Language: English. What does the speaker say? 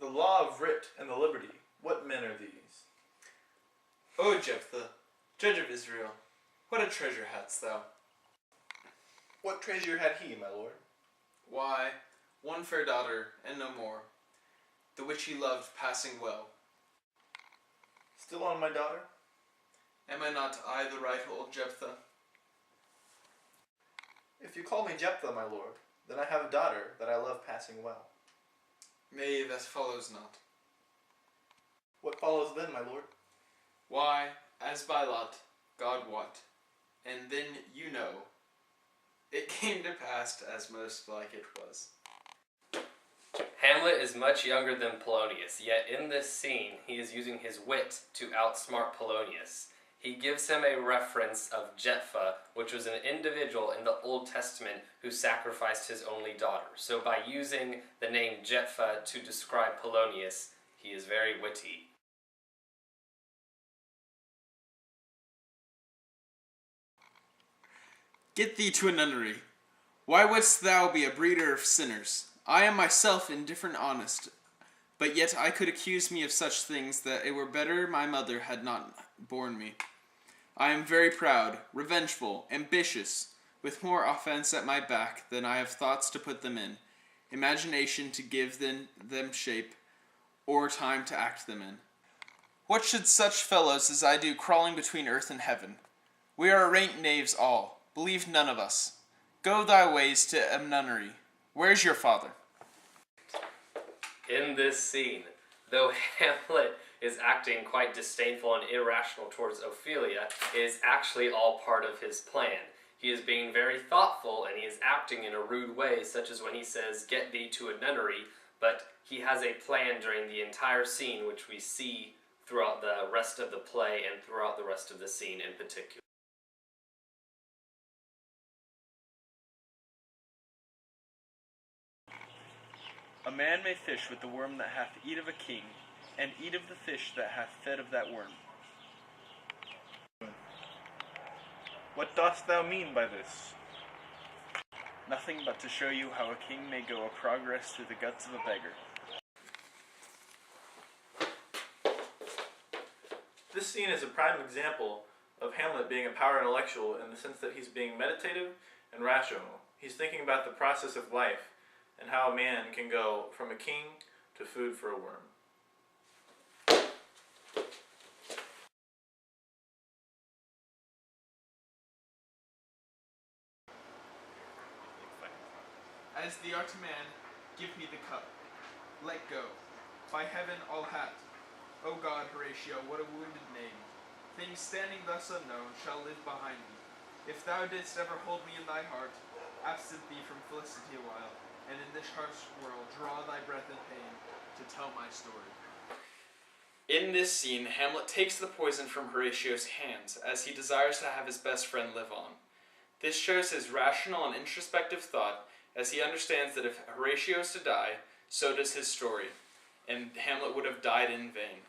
The law of writ and the liberty, what men are these? O Jephthah, judge of Israel, what a treasure hadst thou? What treasure had he, my lord? Why, one fair daughter, and no more, the which he loved passing well. Still on my daughter? Am I not I the right old Jephthah? If you call me Jephthah, my lord, then I have a daughter that I love passing well. Nay, that follows not. What follows then, my lord? Why, as by lot, God wot, and then you know, it came to pass as most like it was. Hamlet is much younger than Polonius, yet in this scene he is using his wit to outsmart Polonius. He gives him a reference of Jephthah, which was an individual in the Old Testament who sacrificed his only daughter. So by using the name Jephthah to describe Polonius, he is very witty. Get thee to a nunnery. Why wouldst thou be a breeder of sinners? I am myself indifferent honest, but yet I could accuse me of such things that it were better my mother had not borne me. I am very proud, revengeful, ambitious, with more offense at my back than I have thoughts to put them in, imagination to give them shape, or time to act them in. What should such fellows as I do crawling between earth and heaven? We are arrant knaves all, believe none of us. Go thy ways to a nunnery. Where's your father? In this scene, though Hamlet is acting quite disdainful and irrational towards Ophelia, it is actually all part of his plan. He is being very thoughtful and he is acting in a rude way, such as when he says, "Get thee to a nunnery," but he has a plan during the entire scene, which we see throughout the rest of the play and throughout the rest of the scene in particular. A man may fish with the worm that hath eat of a king, and eat of the fish that hath fed of that worm. What dost thou mean by this? Nothing but to show you how a king may go a progress through the guts of a beggar. This scene is a prime example of Hamlet being a power intellectual in the sense that he's being meditative and rational. He's thinking about the process of life and how a man can go from a king to food for a worm. As the art man, give me the cup. Let go. By heaven, all hat. O God, Horatio, what a wounded name. Things standing thus unknown shall live behind me. If thou didst ever hold me in thy heart, absent thee from felicity awhile, and in this harsh world draw thy breath in pain to tell my story. In this scene, Hamlet takes the poison from Horatio's hands, as he desires to have his best friend live on. This shows his rational and introspective thought, as he understands that if Horatio is to die, so does his story, and Hamlet would have died in vain.